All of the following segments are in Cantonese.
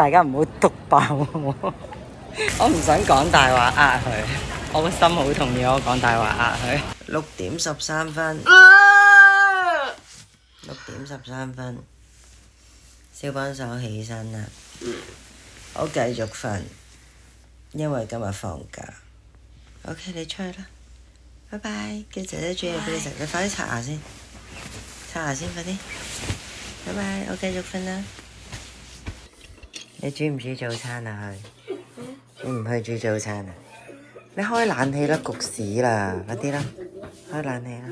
大家唔好篤爆我。我唔想講大話呃佢，我個心好痛要我講大話呃佢。6點13分，6點13分，小幫手起身啦。我繼續瞓，因為今日放假。OK， 你出去啦，拜拜。叫姐姐煮嘢俾你食，你快啲刷牙先，刷牙先，快啲。拜拜，我繼續瞓啦。你煮唔煮早餐啊？你唔去煮早餐啊？你開冷氣啦，焗屎啦，快啲啦，開冷氣啦。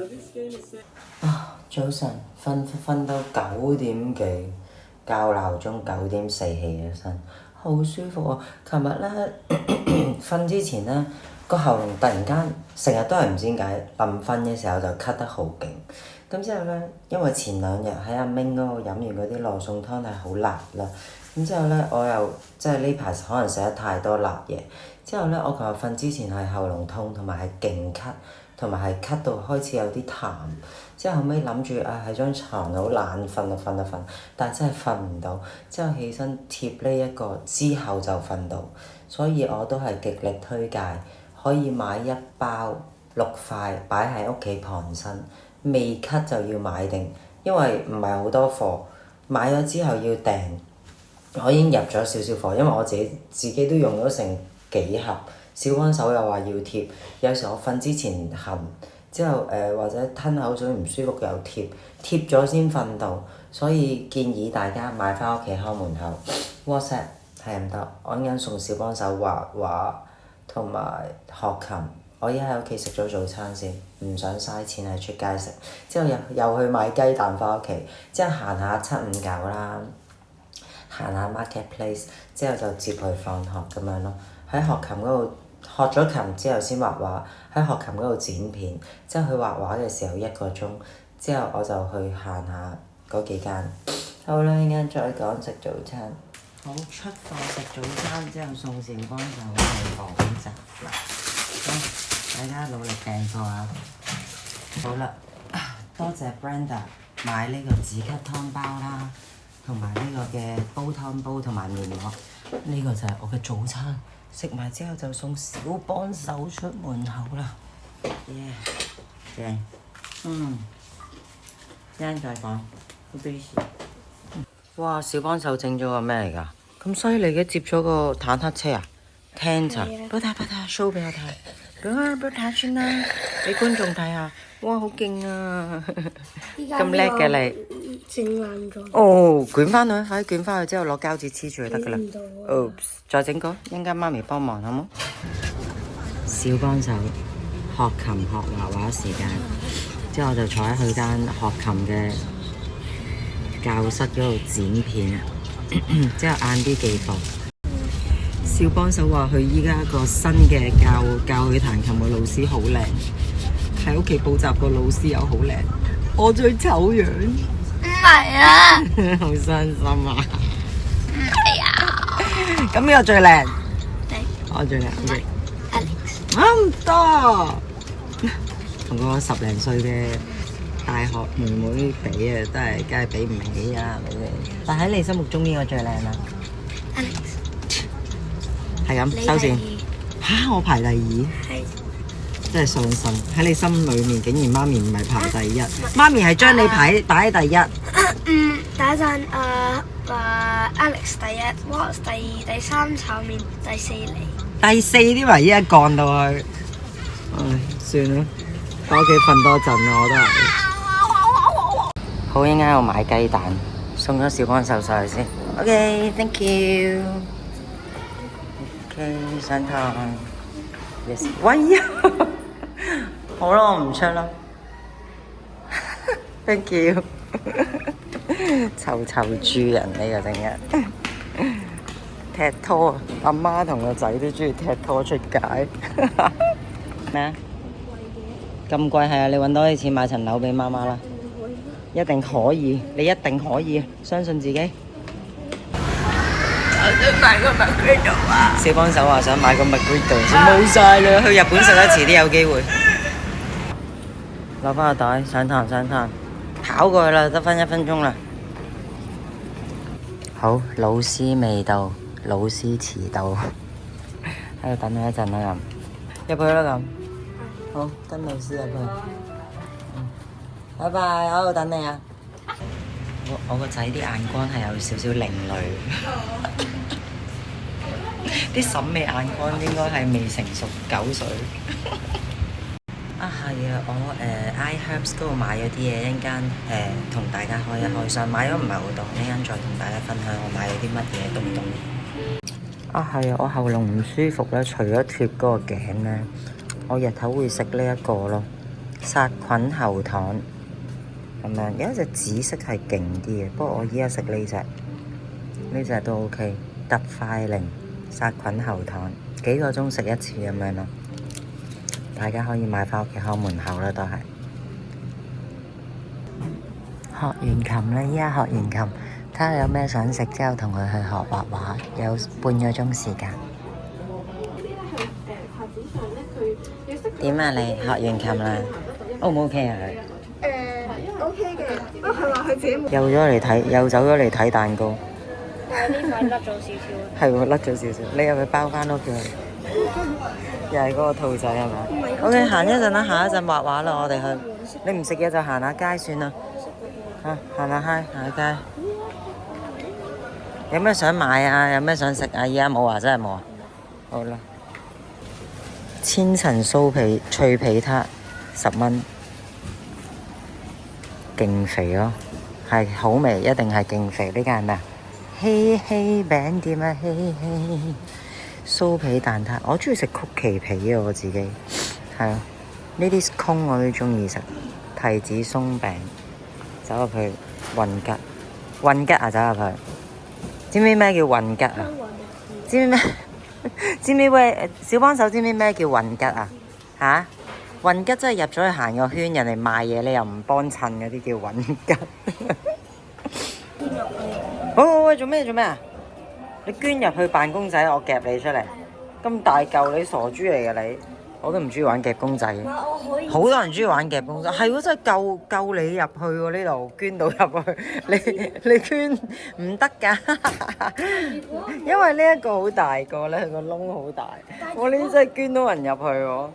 啊，早晨，瞓到9點幾，校鬧鐘9點4起咗身，好舒服啊！琴日咧瞓之前咧個喉嚨突然間成日都係唔知點解，臨瞓嘅時候就咳得好勁。咁之後咧，因為前2日喺阿明嗰度飲完嗰啲羅宋湯係好辣啦。咁之後咧，我又即係呢排可能食得太多辣嘢。之後咧，我琴日瞓之前係喉嚨痛，同埋係勁咳，同埋係咳到開始有啲痰。之後後尾諗住喺張床好懶瞓啊，但係真係瞓唔到。之後起身貼呢一個之後就瞓到，所以我都係極力推介可以買1包6塊擺喺屋企旁身，未咳就要買定，因為唔係好多貨，買咗之後要訂。我已經入咗少少貨，因為我自己都用咗成幾盒，小幫手又話要貼，有時我瞓之前痕，之後或者吞口水唔舒服又貼咗先瞓到，所以建議大家買返屋企開門口。WhatsApp 係唔得，我陣間送小幫手畫畫同埋學琴，我而家喺屋企食咗早餐先，唔想嘥錢喺出街食，之後又去買雞蛋返屋企，之後行下759啦。行下 marketplace 之後就接佢放學咁樣咯。喺學琴嗰度學咗琴之後先畫畫，喺學琴嗰度剪片，之後去畫畫嘅時候1個鐘，之後我就去行下嗰幾間。好啦，陣間再講食早餐。好，出貨食早餐之後送小幫手去補習啦。好，大家努力訂貨啊！好啦，多謝 Brenda 買呢個止咳湯包啦。同埋呢個嘅煲湯煲同埋面膜，呢個就係我嘅早餐。食埋之後就送小幫手出門口啦。耶，正。一陣再講。好對視。哇！小幫手整咗個咩嚟㗎？咁犀利嘅，接咗個坦克車啊 ！Tanker，俾我睇，show 俾我睇。俾我睇先啦，俾觀眾睇下。哇！好勁啊！咁叻嘅你。整爛咗。哦，捲翻佢，快啲捲翻去之後攞膠紙黐住就得㗎啦。Oops，再整個，一陣間媽咪幫忙好冇？小幫手學琴學畫畫時間，之後我就坐喺佢間學琴嘅教室嗰度剪片，之後晏啲寄貨。小幫手話佢依家個新嘅教佢彈琴嘅老師好靚，喺屋企補習個老師又好靚，我最醜樣。唔係啊！好傷心啊！唔係啊！咁邊個最靚？我最靚。Alex。唔多，同個10零歲嘅大學妹妹比啊，都係梗係比唔起啊，係咪先？但喺你心目中邊個最靚啊 ？Alex。係咁，收線。嚇！我排第2。係。真係傷心，喺你心裏面竟然媽咪唔係排第1，媽咪係將你擺喺第1。打陣Alex 第1 ，Wallace 第2，第3炒麵，第4嚟。第4啲唯一幹到去，唉，算啦，返屋企瞓多陣啦，我都係。好，應該我買雞蛋，送咗小幫手上去先。OK，thank you。OK， 上堂。Yes， 喂呀！好啦，我唔出啦。Thank you。臭豬人呢個整日踢拖，阿媽同個仔都中意踢拖出街。咩啊？咁貴係啊！你揾多啲錢買層樓俾媽媽啦。一定可以，你一定可以，相信自己。我想買個 McGriddle 啊！小幫手話想買個 McGriddle，冇晒啦！去日本食得遲啲有機會。攞翻個袋，上堂，跑過去啦，得翻1分鐘啦。好，老師未到，老師遲到，喺度等佢一陣啦咁，入去啦咁。好，跟老師入去。拜拜，我喺度等你啊！我個仔啲眼光係有少少另類，啲審美眼光應該係未成熟9歲。啊係啊，我iHerbs 嗰度買咗啲嘢，一陣間同大家開一開箱，買咗唔係好多，一陣間再同大家分享我買咗啲乜嘢東東。啊係啊，我喉嚨唔舒服咧，除咗脫嗰個頸咧，我日頭會食呢一個咯，殺菌喉糖咁樣，有一隻紫色係勁啲嘅，不過我依家食呢隻都 OK，特快靈殺菌喉糖，幾個鐘食一次咁樣咯。大家可以買返屋企開門口啦，都係。學完琴啦，依家學完琴，睇下有咩想食之後同佢去學畫畫，有半個鐘時間。點啊你學完琴啦 ？O 唔 OK 啊佢？OK 嘅，不過佢話佢自己又走咗嚟睇蛋糕。呢塊甩咗少少。係喎，甩咗少少，你入去包翻屋企。又係嗰個兔仔係咪 ？OK， 行一陣啦，行一陣畫畫啦，我哋去。你唔食嘢就行下街算啦。嚇，行下街，行下街。有咩想買啊？有咩想食啊？而家冇啊，真係冇啊。好啦。千層酥皮脆皮撻10蚊，勁肥咯，係好味，一定係勁肥。呢間係咩啊？希希餅店啊，希希。酥皮蛋撻，我中意食曲奇皮啊！我自己係啊，呢啲 cone 我都中意食。提子鬆餅，走入去混吉啊！走入去，知唔知咩叫混吉啊？知唔知咩？知唔知喂？小幫手知唔知咩叫混吉啊？嚇？混吉真係入咗去行個圈，人哋賣嘢你又唔幫襯嗰啲叫混吉。喂，做咩啊？你捐入去辦公仔，我夾你出嚟。咁大嚿，你傻豬嚟㗎你！我都唔中意玩夾公仔。好多人中意玩夾公仔，係喎，真係夠你入去喎呢度，捐到入去。你捐唔得㗎，因為呢一個好大個咧，個窿好大。我呢啲真係捐到人入去喎。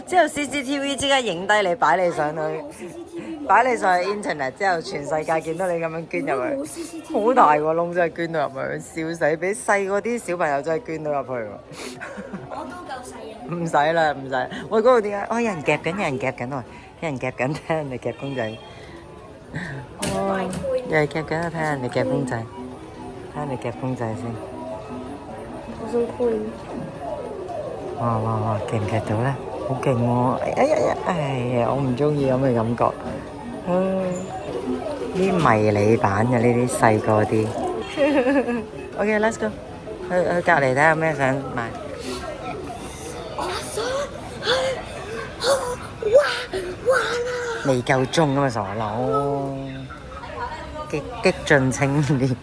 之後 CCTV 即刻影低你，擺你上去。擺你上去 internet 之後，全世界見到你咁樣捐入去，好大個窿真係捐到入去，笑死！俾細嗰啲小朋友真係捐到入去喎。我都夠細啊！唔使啦，唔使。喂，嗰度點解？有人夾緊，有人夾緊喎，有人夾緊，睇人哋夾公仔。有人夾緊啊！睇人哋夾公仔，睇人哋夾公仔先。我想 coin。哇！夾唔夾到咧？好勁喎！哎呀，我唔中意咁嘅感覺。啲迷你版嘅呢啲細個啲。OK，let's go。去隔離睇下有咩想買。我想玩啊！未夠鐘啊嘛，傻佬！激進青年。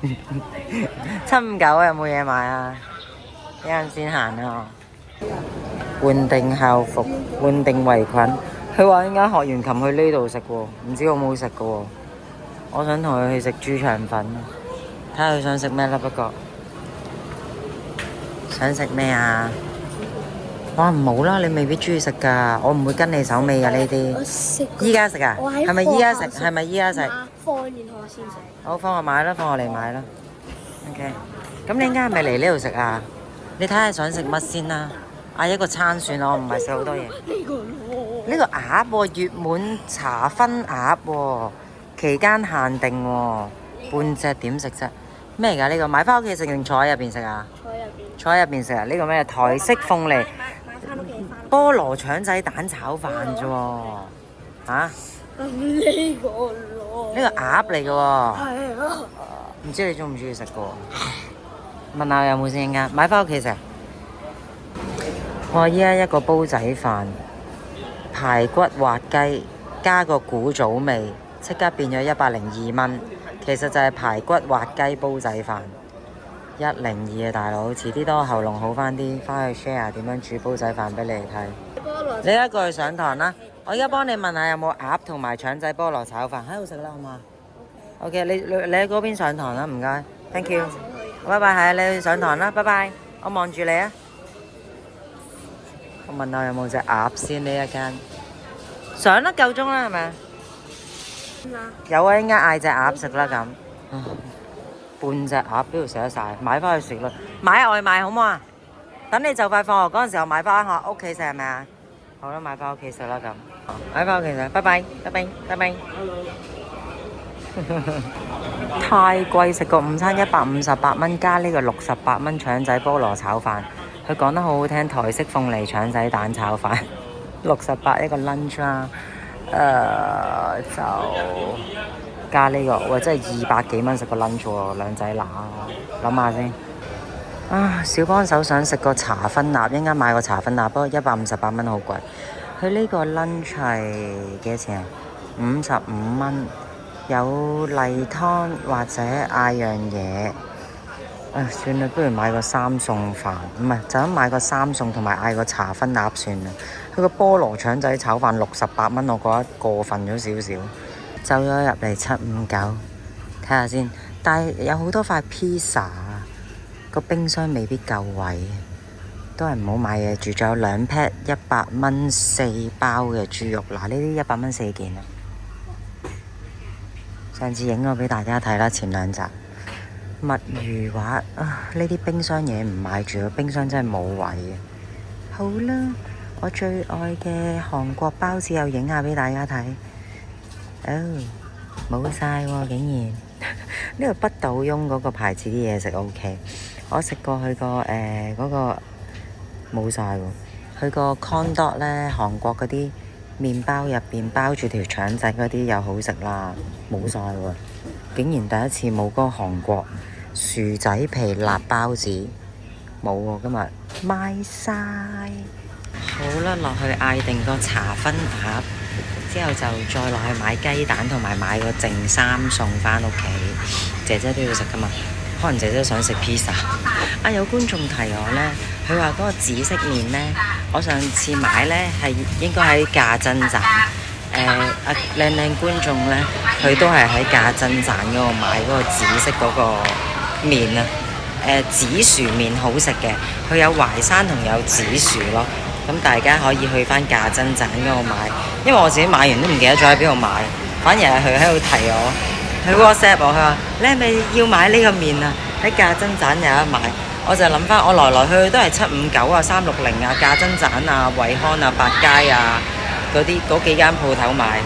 759有冇嘢買啊？一陣先行啊！換定校服，換定圍裙。佢話應該學完琴去呢度食喎，唔知好唔好食噶喎。我想同佢去食豬腸粉，睇下佢想食咩啦。不過想食咩啊？哇，唔好啦，你未必中意食噶，我唔會跟你手尾噶呢啲。依家食啊？係咪依家食？係咪依家食？放完學先食。好，放學買啦，放學嚟買啦。OK。咁你依家係咪嚟呢度食啊？你睇下想食乜先啦。嗌一個餐算啦，我唔係食好多嘢。呢個鴨喎，月滿茶分鴨喎，期間限定喎，半隻點食啫？咩嚟㗎？呢個買翻屋企食定坐喺入邊食啊？坐喺入邊食啊！呢個咩？台式鳳梨菠蘿腸仔蛋炒飯啫喎，嚇？呢個咯。呢個鴨嚟㗎喎。係啊。唔知你中唔中意食㗎喎？問下有冇先㗎？買翻屋企食。我依家一個煲仔飯，排骨滑雞加個古早味，即刻變咗102蚊。其實就係排骨滑雞煲仔飯，102啊大佬！遲啲等我喉嚨好翻啲，翻去 share 點樣煮煲仔飯俾你哋睇。你一個去上堂啦，我而家幫你問下有冇鴨同埋腸仔菠蘿炒飯喺度食啦，好嘛？OK， 你喺嗰邊上堂啦，唔該，thank you。拜拜，係啊，你去上堂啦，拜拜。我望住你啊。我問下有冇隻鴨先，呢一間。上啦，夠鐘啦，係咪啊？有啊，應該嗌隻鴨食啦咁。半隻鴨邊度食得晒？買翻去食啦。買外賣好唔好啊？等你就快放學嗰陣時候買翻學屋企食係咪啊？好啦，買翻屋企食啦咁。買翻屋企食，拜拜，拜拜，拜拜。太貴，食個午餐158蚊加呢個68蚊腸仔菠蘿炒飯。佢講得好好聽，台式鳳梨腸仔蛋炒飯68一個 lunch 啦。就加呢個，喂，真係200幾蚊食個 lunch 喎，兩仔乸，諗下先。小幫手想食個茶芬納，應該買個茶芬納，不過158蚊好貴。佢呢個 lunch 係幾多錢啊？55蚊，有例湯或者嗌樣嘢。算啦，不如買個3餸飯，唔係就咁買個3餸同埋嗌個茶芬納算啦。佢個菠蘿腸仔炒飯68蚊，我覺得過分咗少少。走咗入嚟759，睇下先。但係有好多塊披薩，個冰箱未必夠位，都係唔好買嘢住。仲有2 pack 100蚊4包嘅豬肉，嗱呢啲100蚊4件啊。上次影咗俾大家睇啦，前2集。墨魚滑呢啲冰箱嘢唔買住，冰箱真係冇位嘅。好啦，我最愛嘅韓國包子又影下俾大家睇。冇晒喎，竟然呢個不倒翁嗰個牌子啲嘢食 OK， 我食過佢個嗰個冇晒喎。佢個 corndog 呢，韓國嗰啲麵包入邊包住條腸仔嗰啲又好食啦，冇晒喎，竟然第一次冇嗰個韓國薯仔皮辣包子冇喎，今日賣晒。好啦，落去嗌定個茶芬鴨，之後就再落去買雞蛋同埋買個剩3餸返屋企。姐姐都要食噶嘛，可能姐姐想食披薩。有觀眾提我呢，佢話嗰個紫色麵呢，我上次買呢係應該喺價真站。靚觀眾呢，佢都係喺價真站嗰度買嗰個紫色嗰個麵啊。紫薯麵好食嘅，佢有淮山同有紫薯咯。咁大家可以去翻價真站嗰度買，因為我自己買完都唔記得咗喺邊度買，反而係佢喺度提我，佢 WhatsApp 我，佢話你係咪要買呢個麵啊？喺價真站有得買，我就諗翻我來來去去都係759啊、360啊、價真站啊、惠康啊、百佳啊嗰幾間鋪頭買，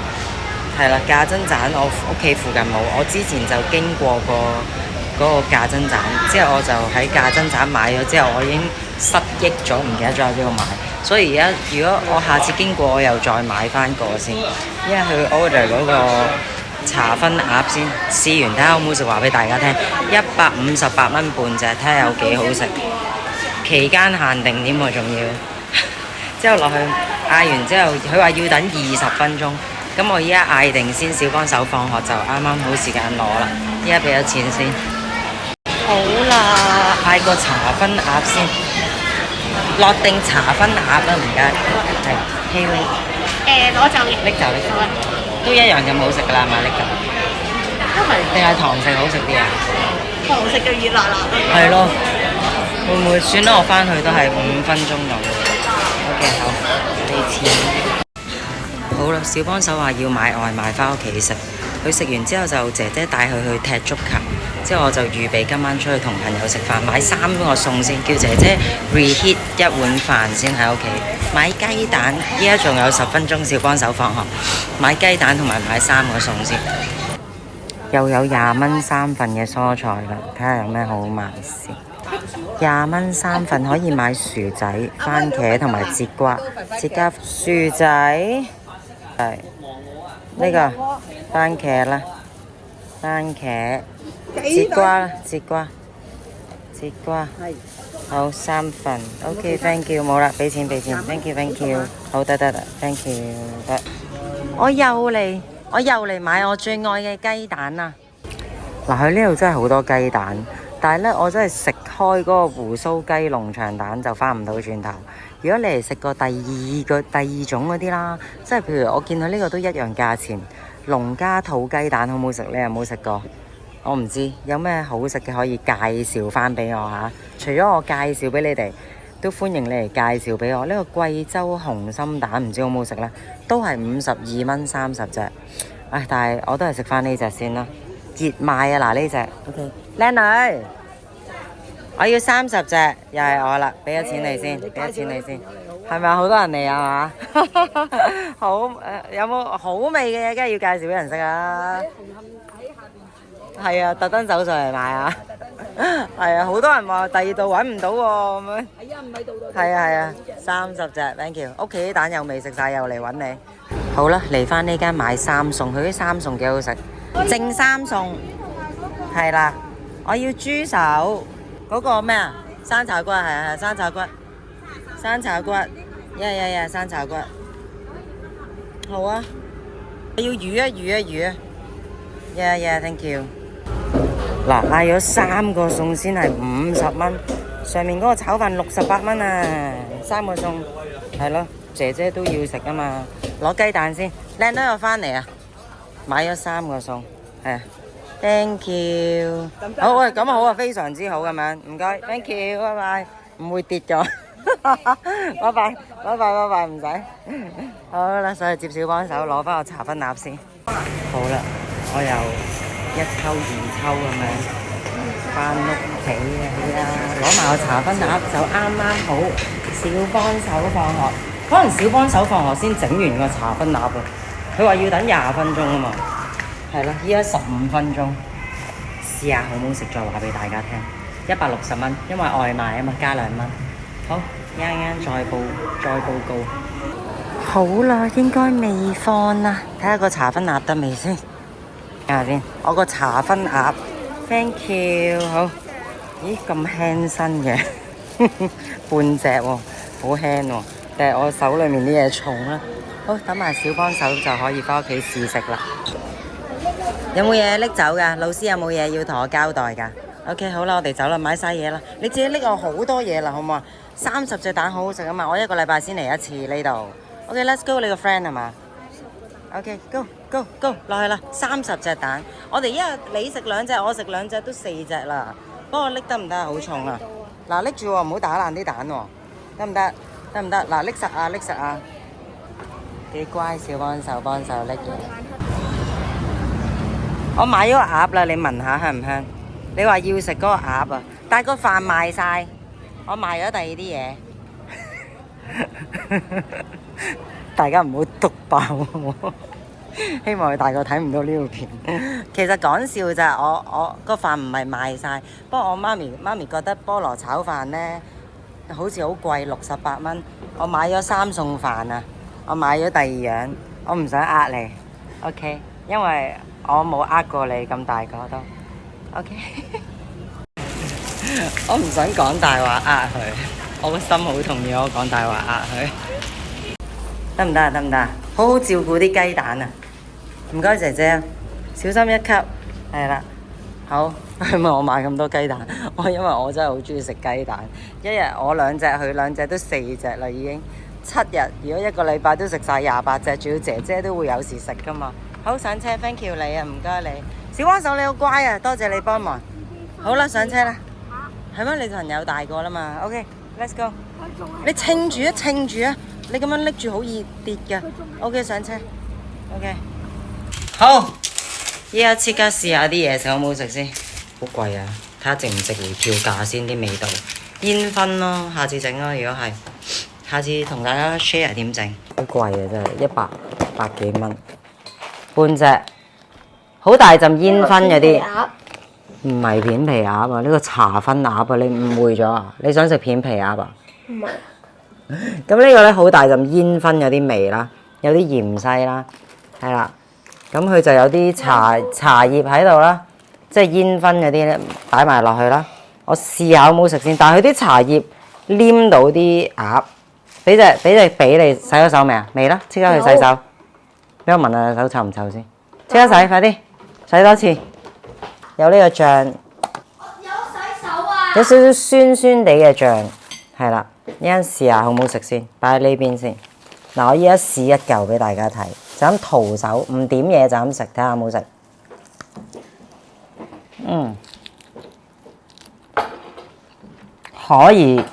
係啦，價真站我屋企附近冇，我之前就經過嗰個價真站，之後我就喺價真站買咗之後，我已經失憶咗，唔記得咗喺邊度買。所以而家如果我下次經過，我又再買翻個先，因為去 order 嗰個茶芬鴨先，試完睇下好唔好食，話俾大家聽。158蚊半隻，睇下有幾好食。期間限定添喎，仲要。之後落去嗌完之後，佢話要等20分鐘。咁我依家嗌定先，小幫手放學就啱啱好時間攞啦。依家俾咗錢先。好啦，嗌個茶芬鴨先。落定茶芬鴨啦，唔該。係，K V。攞就拎就拎。都一樣咁好食噶啦，買拎就。都係。定係堂食好食啲啊？堂食嘅熱辣辣。係咯。會唔會算啦？我翻去都係5分鐘咁。OK， 好，俾錢。好啦，小幫手話要買外賣翻屋企食。佢食完之後就姐姐帶佢去踢足球。之後我就預備今晚出去同朋友食飯，買3個餸先，叫姐姐 reheat 1碗飯先喺屋企。買雞蛋，依家仲有10分鐘，小幫手放學。買雞蛋同埋買3個餸先。又有20蚊3份嘅蔬菜啦，睇下有咩好買先。20蚊3份可以買薯仔、番茄同埋節瓜。節瓜薯仔係呢個番茄啦，番茄。節瓜啦，節瓜，好3份 ，OK，thank you， 冇啦，俾錢，thank you， 好得 ，thank you， 得。我又嚟買我最愛嘅雞蛋啊！嗱，佢呢度真係好多雞蛋，但係呢，我真係食開嗰個鬍鬚雞農場蛋就翻唔到轉頭。如果你嚟食過第二種嗰啲啦，即係譬如我見到呢個都一樣價錢，農家土雞蛋好唔好食？你有冇食過？我唔知有咩好食嘅可以介紹翻俾我嚇。除咗我介紹俾你哋，都歡迎你嚟介紹俾我。呢個貴州紅心蛋唔知好唔好食呢？都係52蚊30隻。唉，但係我都係食翻呢隻先啦。熱賣啊！嗱呢隻 ，OK， 靚女，我要30隻，又係我啦，俾咗錢你先，俾咗錢你先，係咪好多人嚟啊嘛？好有冇好味嘅嘢，梗係要介紹俾人食啊！係啊，特登走上嚟買啊！係啊，好多人話第二度揾唔到喎咁樣。係啊，唔喺度度。係啊，30隻 ，thank you。屋企啲蛋又未食晒，又嚟揾你。好啦，嚟翻呢間買三餸，佢啲三餸幾好食。正三餸係啦，我要豬手嗰個咩啊？生炒骨係生炒骨，生炒骨，生炒骨。好啊，我要魚啊魚啊，thank you。嗱，嗌咗3個餸先係50蚊，上面嗰個炒飯68蚊啊，3個餸係咯，姐姐都要食啊嘛。攞雞蛋先，靚女又翻嚟啊！買咗3個餸，係啊 ，thank you。好喂，咁好啊，非常之好咁樣，唔該 ，thank you，拜拜，唔會跌咗，拜拜，唔使。好啦，上去接小幫手，攞翻個茶分鴨先。好啦，我又1抽2抽咁樣翻屋企啊，攞埋個茶分鴨就啱啱好。小幫手放學，可能小幫手放學先整完個茶分鴨啊。佢話要等20分鐘啊嘛，係咯，依家15分鐘，試下好唔好食再話俾大家聽。160蚊，因為外賣啊嘛，加2蚊。好，一陣再報告。好啦，應該未放啦，睇下個茶分鴨得未先。睇下先，我個茶分鴨 ，thank you。好，咦咁輕身嘅，半隻喎，好輕喎，但係我手裏面啲嘢重啦。好，等埋小幫手就可以翻屋企試食啦。有冇嘢拎走㗎？老師有冇嘢要同我交代㗎 ？OK， 好啦，我哋走啦，買晒嘢啦。你自己拎我好多嘢啦，好唔好啊？30隻蛋好好食啊嘛，我1個禮拜先嚟一次呢度。OK，let's go， 你個 friend 係嘛 ？OK，go，落去啦，30隻蛋。我哋一日你食2隻，我食2隻都4隻啦。不過拎得唔得啊？好重啊！嗱，拎住喎，唔好打爛啲蛋喎，得唔得？得唔得？嗱，拎實啊！幾乖，小幫手拎嘢。我買咗個鴨啦，你聞下香唔香？你話要食嗰個鴨啊，但係個飯賣晒，我賣咗第二啲嘢。大家唔好篤爆我，希望佢大個睇唔到呢條片。其實講笑咋，我個飯唔係賣晒，不過我媽咪覺得菠蘿炒飯呢好似好貴，68蚊。我買咗3餸飯啊。我買咗第2樣，我唔想呃你 ，OK？ 因為我冇呃過你咁大個都 ，OK？ 我唔想講大話呃佢，我個心好痛要我講大話呃佢，得唔得？好好照顧啲雞蛋啊！唔該姐姐，小心1級，係啦，好，係咪我買咁多雞蛋？因為我真係好中意食雞蛋，一日我2隻，佢2隻都4隻啦已經。7日，如果1個禮拜都食晒28隻，仲要姐姐都會有時食噶嘛。好，上車 ，thank you 你啊，唔該你。小幫手你好乖啊，多謝你幫忙。好啦，上車啦。係咩？你朋友大個啦嘛 ？OK，let's go。你稱住啊！你咁樣拎住好易跌噶。OK， 上車。OK。好，依家即刻試下啲嘢食好唔好食先。好貴啊！睇下值唔值回票價先啲味道。煙燻咯，下次整咯，如果係。下次同大家 share 點整，好貴啊真係100幾蚊，半隻，好大陣煙燻嗰啲，唔係片皮鴨啊，呢個茶分鴨啊，你誤會咗啊？你想食片皮鴨啊？唔係。咁呢個咧好大陣煙燻有啲味啦，有啲芫茜啦，係啦，咁佢就有啲茶葉喺度啦，即係煙燻嗰啲咧擺埋落去啦。我試下好唔好食先，但係佢啲茶葉黏到啲鴨。俾你洗咗手未啊？未啦，即刻去洗手。俾我聞下手臭唔臭先。即刻洗，快啲洗多次。有呢個醬，有洗手啊！有少少酸酸地嘅醬，係啦。依家試下好唔好食先，擺喺呢邊先。嗱，我依家試一嚿俾大家睇，就咁徒手，唔點嘢就咁食，睇下好唔好食。可以，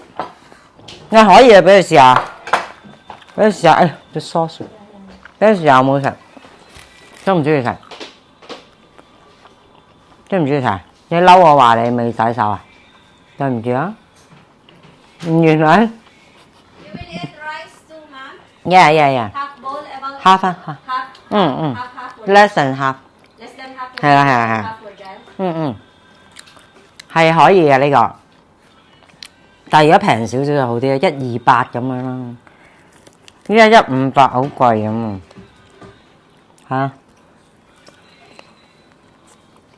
你可以啊，俾佢試下，俾佢試下。哎，啲 sauce， 俾佢試下有冇食？中唔中意食？中唔中意食？你嬲我話你未洗手啊？對唔住啊！原來。Yeah. Half bowl about Half 啊 half. Less than half。Less than half. 係啦。Half for Jan. 係可以嘅呢個，但係如果平少少就好啲啊，128咁樣啦。依家158好貴咁啊！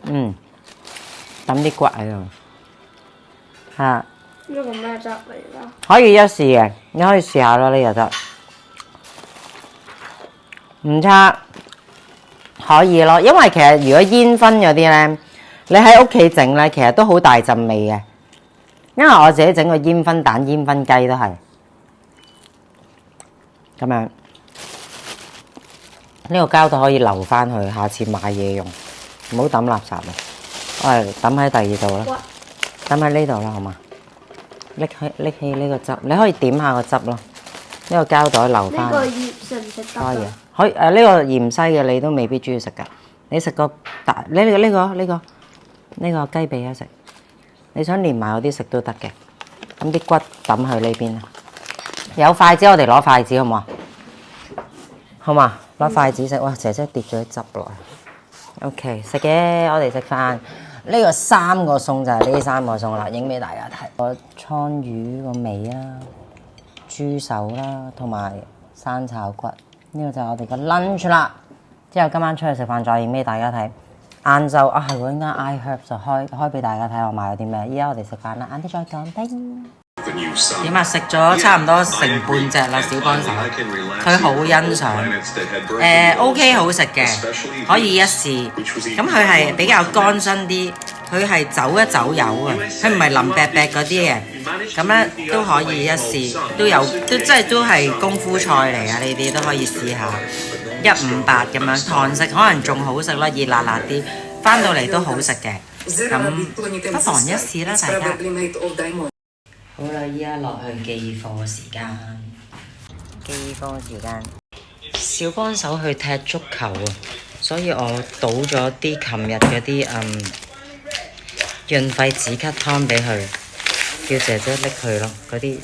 抌啲骨喺度嚇。呢個咩汁嚟㗎？可以一試嘅，你可以試下咯，呢個汁唔差，可以咯。因為其實如果煙燻嗰啲咧，你喺屋企整咧，其實都好大陣味嘅。因為我自己整個煙燻蛋、煙燻雞都係咁樣。呢個膠袋可以留翻去，下次買嘢用，唔好抌垃圾啊！我係抌喺第二度啦，抌喺呢度啦，好嘛？拎起呢個汁，你可以點下個汁咯。呢個膠袋留翻。呢個葉食唔食得㗎？可以呢個芫茜嘅你都未必中意食㗎。你食個大呢個雞髀啊食，你想連埋嗰啲食都得嘅。咁啲骨抌去呢邊啦。有筷子我哋攞筷子好唔好啊？好嘛，攞筷子食。哇，姐姐跌咗啲汁落嚟。OK， 食嘅，我哋食飯。呢個3個餸就係呢3個餸啦，影俾大家睇。個倉魚個尾啦，豬手啦，同埋生炒骨。呢個就係我哋嘅 lunch 啦。之後今晚出去食飯再影俾大家睇。晏晝啊係喎，應該 iHerb 就開俾大家睇我買咗啲咩。依家我哋食飯啦，晏啲再講。點啊？食咗差唔多成半隻啦，小幫手。佢好欣賞。OK 好食嘅，可以一試。咁佢係比較乾身啲，佢係走一走油嘅，佢唔係腍白白嗰啲嘅。咁咧都可以一試，都係功夫菜嚟啊！呢啲都可以試下。158咁樣堂食可能仲好食啦，熱辣辣啲，翻到嚟都好食嘅。咁不妨一試啦，大家。好啦，依家落去寄貨時間。小幫手去踢足球啊，所以我倒咗啲琴日嗰啲潤肺止咳湯俾佢，叫姐姐拎去咯。嗰啲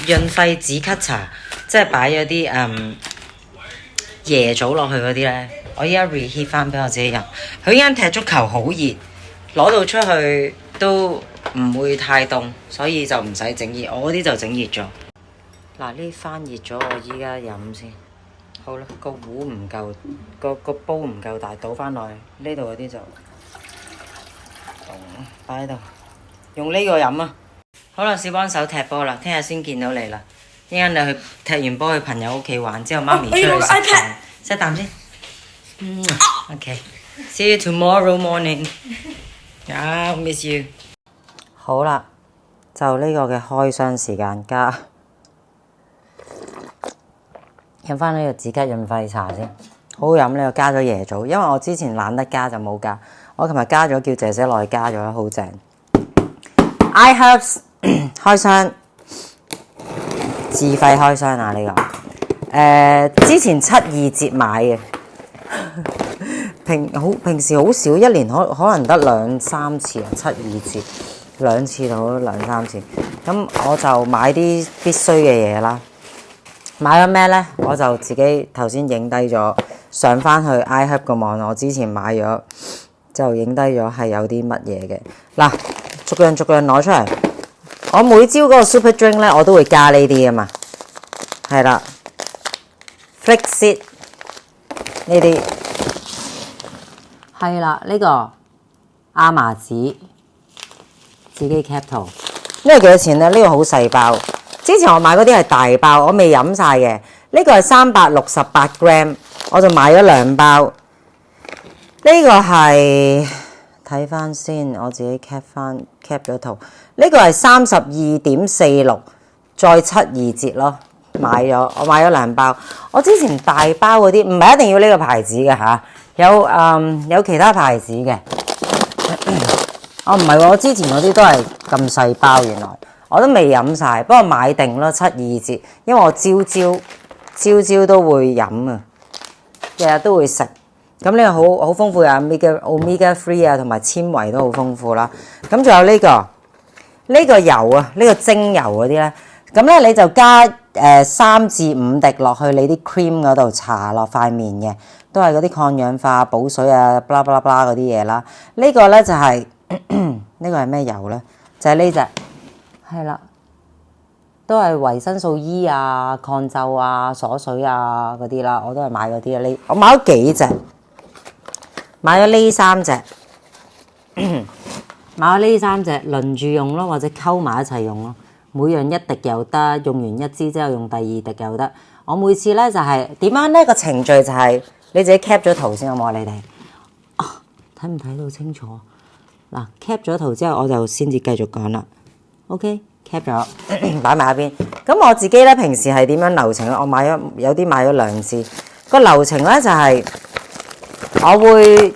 潤肺止咳茶，即係擺咗啲椰棗落去嗰啲咧。我依家 reheat 翻俾我自己飲。佢依家踢足球好熱，攞到出去都唔會太凍，所以就唔使整熱。我嗰啲就整熱咗。嗱，呢番熱咗，我依家飲先。好啦，個壺唔夠，個煲唔夠大，倒翻落去。呢度嗰啲就擺喺度，用呢個飲啊。好啦，小幫手踢波啦，聽日先見到你啦。一陣你去踢完波去朋友屋企玩，之後媽咪出去食飯，食啖先。OK，see you tomorrow morning。I miss you。好啦，就呢個嘅開箱時間加飲翻呢個止咳潤肺茶先，好好飲。呢個加咗椰棗，因為我之前懶得加就冇加，我琴日加咗，叫姐姐落去加咗，好正。iHerb 開箱，自費開箱啊！呢個之前7、2折買嘅，平時好少，一年可能得2、3次啊，7、2折2次到2、3次。咁我就買啲必須嘅嘢啦。買咗咩呢？我就自己頭先影低咗，上翻去 iHerb 個網，我之前買咗就影低咗係有啲乜嘢嘅。嗱，逐樣攞出嚟。我每朝嗰個 super drink 咧，我都會加呢啲啊嘛。係啦 ，flaxseed 呢啲係啦，呢個亞麻籽自己 cap 圖。呢個幾多錢呢？呢個好細包。之前我買嗰啲係大包，我未飲晒嘅。呢個係368 gram， 我就買咗2包。呢個係睇翻先，我自己 cap 咗圖。呢個係32.46，再7、2折咯。我買咗2包。我之前大包嗰啲唔係一定要呢個牌子嘅嚇，有其他牌子嘅。哦，唔係喎，我之前嗰啲都係咁細包，原來我都未飲晒，不過買定啦7、2折，因為我朝都會飲啊，日日都會食。咁呢個好豐富嘅 omega 3啊，同埋纖維都好豐富啦。咁仲有呢個油啊，呢個精油嗰啲咧，咁咧你就加3至5滴落去你啲 cream 嗰度搽落塊面嘅，都係嗰啲抗氧化、補水啊、blah blah blah 嗰啲嘢啦。呢個咧就係呢個係咩油咧？就係呢隻，係啦，都係維生素 E 啊、抗皺啊、鎖水啊嗰啲啦。我都係買嗰啲啊。我買咗幾隻。買咗呢3隻，買咗呢3隻輪住用咯，或者溝埋一齊用咯。每樣1滴又得，用完1支之後用第2滴又得。我每次咧就係點樣呢個程序就係你自己 cap 咗圖先好唔好？你哋睇唔睇到清楚？嗱 cap 咗圖之後我就先至繼續講啦。OK cap 咗擺埋一邊。咁我自己咧平時係點樣流程咧？我買咗有啲買咗2支。個流程咧就係。我會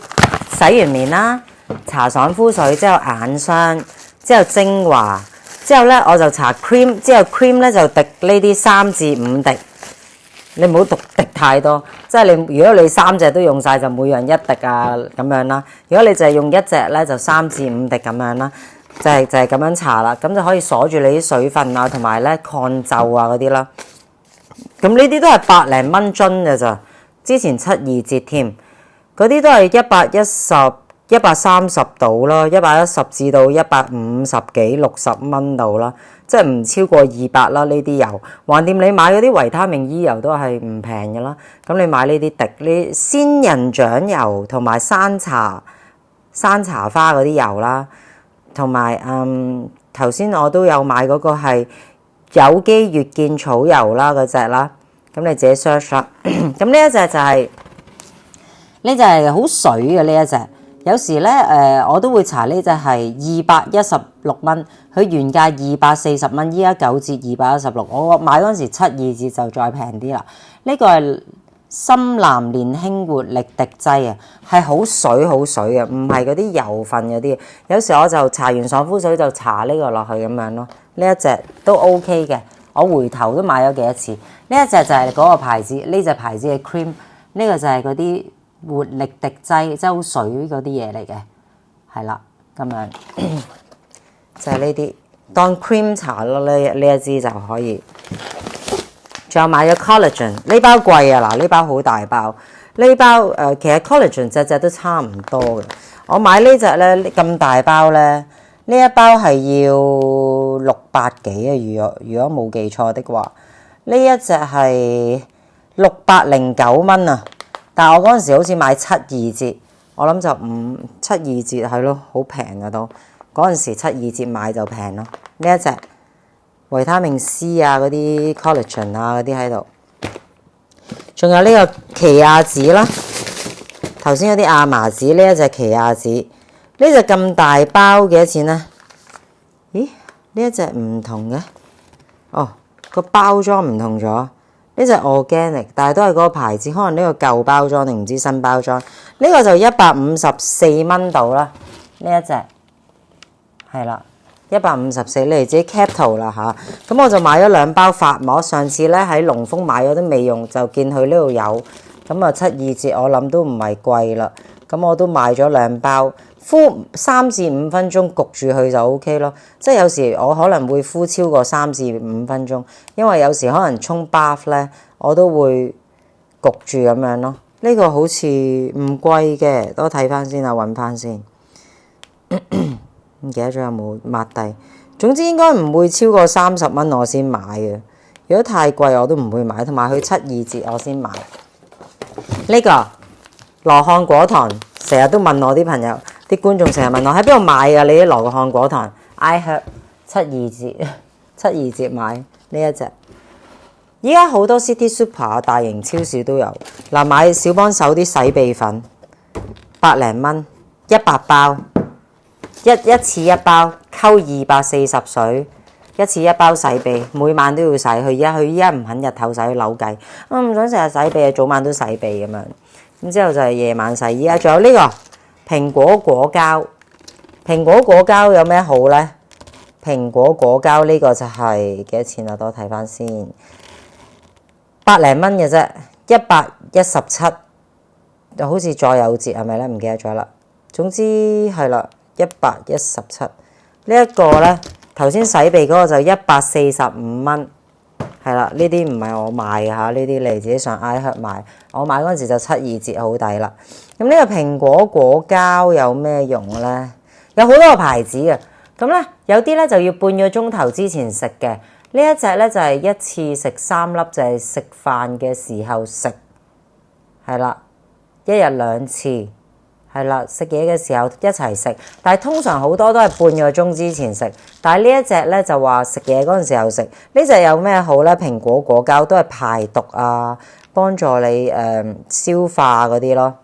洗完面啦，搽爽膚水之後眼霜，之後精華，之後咧我就搽 cream， 之後 cream 咧就滴呢啲3至5滴，你唔好滴太多，即係你如果你3隻都用晒就每樣1滴啊咁樣啦。如果你就係用1隻咧就3至5滴咁樣啦，就係咁樣搽啦，咁就可以鎖住你啲水分啊，同埋咧抗皺啊嗰啲啦。咁呢啲都係百零蚊樽嘅咋，之前7、2折添。嗰啲都係130到啦，110至到150幾60蚊度啦，即係唔超過200啦。呢啲油，橫掂你買嗰啲維他命 E 油都係唔平嘅啦。咁你買呢啲滴呢仙人掌油同埋山茶花嗰啲油啦，同埋頭先我都有買嗰個係有機月見草油啦嗰隻啦。咁你自己 search 啦。咁呢一隻就係。呢隻係好水嘅呢一隻，有時咧我都會搽呢隻係216蚊，佢原價240蚊，依家9折216。我買嗰陣時7、2折就再平啲啦。呢個係深藍年輕活力滴劑啊，係好水嘅，唔係嗰啲油份嗰啲。有時我就搽完爽膚水就搽呢個落去咁樣咯。呢一隻都 OK 嘅，我回頭都買咗幾多次。呢一隻就係嗰個牌子，呢隻牌子嘅 cream， 呢個就係嗰啲。活力滴劑，即係好水嗰啲嘢嚟嘅，係啦，咁樣就係呢啲當 cream 搽咯，呢一支就可以。仲有買咗 collagen， 呢包貴啊，嗱呢包好大包，呢包其實 collagen 隻都差唔多嘅。我買呢隻咧咁大包咧，呢一包係要600幾啊，如果冇記錯的話，呢一隻係609蚊啊。但係我嗰陣時好似買7、2折，我諗就7、2折係咯，好平啊都。嗰陣時7、2折買就平咯。呢一隻維他命 C 啊，嗰啲 collagen 啊嗰啲喺度。仲有呢個奇亞籽啦，頭先有啲亞麻籽，呢一隻奇亞籽，呢隻咁大包幾多錢呢？咦，呢一隻唔同嘅，哦個包裝唔同咗。呢隻 organic， 但係都係嗰個牌子，可能呢個舊包裝定唔知新包裝。呢個就154蚊度啦，呢一隻係啦，154，你哋自己 cap 圖啦嚇。咁我就買咗2包發膜，上次咧喺龍豐買咗都未用，就見佢呢度有，咁啊7、2折，我諗都唔係貴啦。咁我都買咗2包，敷3至5分鐘焗住佢就 OK 咯。即係有時我可能會敷超過3至5分鐘，因為有時可能沖 bath 咧，我都會焗住咁樣咯。呢個好似唔貴嘅，都睇翻先啊，揾翻先。唔記得咗有冇抹低。總之應該唔會超過30蚊我先買嘅。如果太貴我都唔會買，同埋佢7、2折我先買。呢個羅漢果糖，成日都問我啲朋友、啲觀眾成日問我喺邊度買啊？你啲羅漢果糖 ，I have 7、2折，7、2折買呢一隻。依家好多 City Super 大型超市都有。嗱，買小幫手啲洗鼻粉，100零蚊，100包，一次一包，溝240水，一次一包洗鼻，每晚都要洗。佢依家唔肯日頭洗，扭計。我唔想成日洗鼻，早晚都洗鼻咁樣。咁之後就係夜晚洗。依家仲有呢個蘋果果膠，蘋果果膠有咩好呢？蘋果果膠呢個就係幾多錢啊？多睇翻先，100零蚊嘅啫，117，就好似再有折係咪咧？唔記得咗啦。總之係啦，117。呢一個咧，頭先洗鼻嗰個就145蚊，係啦。呢啲唔係我買嘅嚇，呢啲你自己上 iHerb 買。我買嗰陣時就72折，好抵啦。咁呢個蘋果果膠有咩用咧？有好多個牌子嘅，咁咧有啲咧就要半個鐘頭之前食嘅。呢一隻咧就係一次食3粒，就係食飯嘅時候食，係啦，1日2次，係啦，食嘢嘅時候一齊食。但係通常好多都係半個鐘之前食，但係呢一隻咧就話食嘢嗰陣時候食。呢隻有咩好咧？蘋果果膠都係排毒啊，幫助你消化嗰啲咯，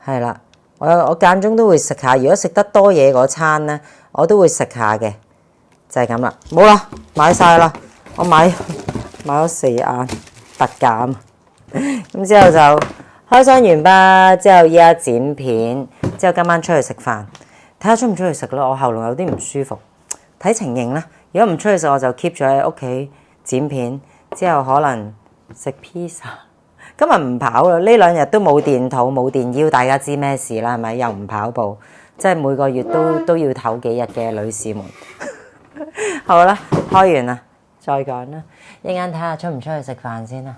係啦。我間中都會食下，如果食得多嘢嗰餐咧，我都會食下嘅，就係咁啦。冇啦，買晒啦，我買咗4眼特減，咁之後就開箱完畢，之後依家剪片，之後今晚出去食飯，睇下出唔出去食咯。我喉嚨有啲唔舒服，睇情形啦。如果唔出去食，我就 keep 咗喺屋企剪片，之後可能食 pizza。今日唔跑啦，呢2日都冇電肚冇電腰，大家知咩事啦？係咪？又唔跑步，即係每個月都要唞幾日嘅女士們。好啦，開完啦，再講啦。一陣間睇下出唔出去食飯先啦，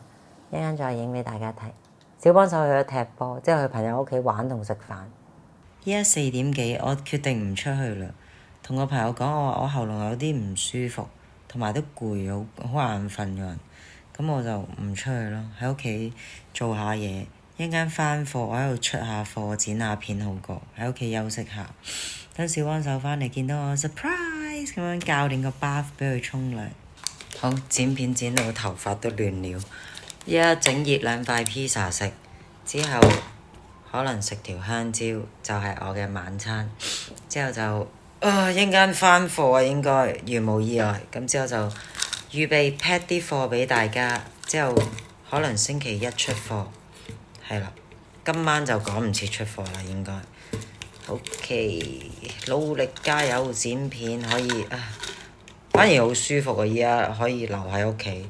一陣間再影俾大家睇。小幫手去咗踢波，之後去朋友屋企玩同食飯。依家4點幾，我決定唔出去啦。同個朋友講，我話我喉嚨有啲唔舒服，同埋都攰，好眼瞓嘅人。咁我就唔出去咯，喺屋企做下嘢。一陣間返課，我喺度出下課、剪下片好過，喺屋企休息下。等小幫手返嚟，見到我 surprise 咁樣教定個 bath 俾佢沖涼。好，剪片剪到個頭髮都亂了。依家整熱2塊 pizza 食，之後可能食條香蕉，就係我嘅晚餐。之後就一陣間返課啊，應該如無意外。咁之後就預備 pack 啲貨俾大家，之後可能星期1出貨，係啦。今晚就趕唔切出貨啦，應該。OK， 努力加油剪片可以啊，反而好舒服啊！依家可以留喺屋企。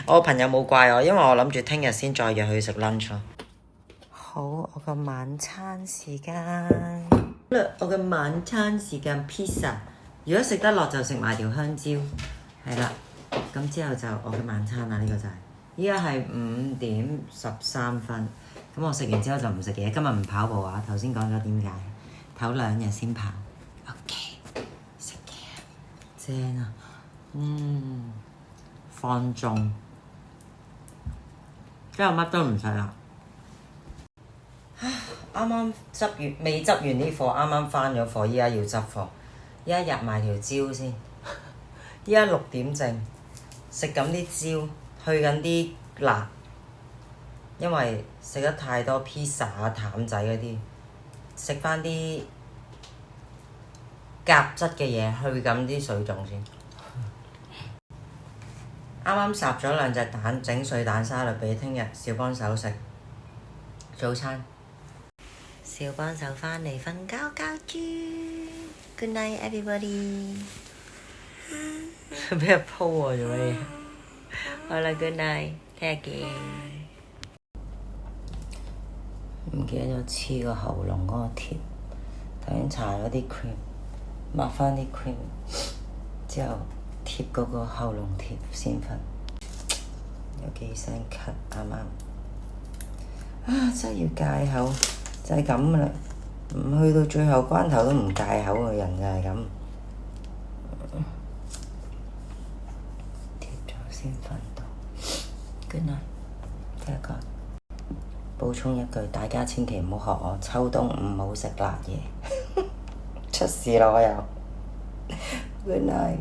我朋友冇怪我，因為我諗住聽日先再約佢食 lunch 咯。好，我個晚餐時間。我嘅晚餐時間 pizza。如果食得落就食埋條香蕉，係啦。咁之後就我嘅晚餐啦，呢個就係。依家係5點13分。咁我食完之後就唔食嘢，今日唔跑步啊。頭先講咗點解，唞2日先跑。OK， 食嘢，正啊，放縱，之後乜都唔使啦。啱啱未執完啲貨，啱啱返咗貨，依家要執貨。依家入埋條蕉先。依家6點正，食緊啲蕉，去緊啲辣。因為食得太多 pizza 啊、淡仔嗰啲，食翻啲鉀質嘅嘢，去緊啲水腫先。啱啱烚咗2隻蛋，整碎蛋沙律俾聽日小幫手食早餐。小幫手返嚟瞓覺覺豬 ，Good night everybody。俾人鋪喎做乜嘢？好啦 ，Good night，聽日見。唔記得咗黐個喉嚨嗰個貼，頭先搽咗啲 cream， 抹翻啲 cream， 之後貼嗰個喉嚨貼先瞓。有幾聲咳，啱啱。啊！真係要戒口，就係咁啦。唔去到最後關頭都唔戒口嘅人就係咁。貼咗先瞓到。Good night，聽日講。補充一句，大家千祈唔好學我，秋冬唔好食辣嘢，出事啦我又。Good night。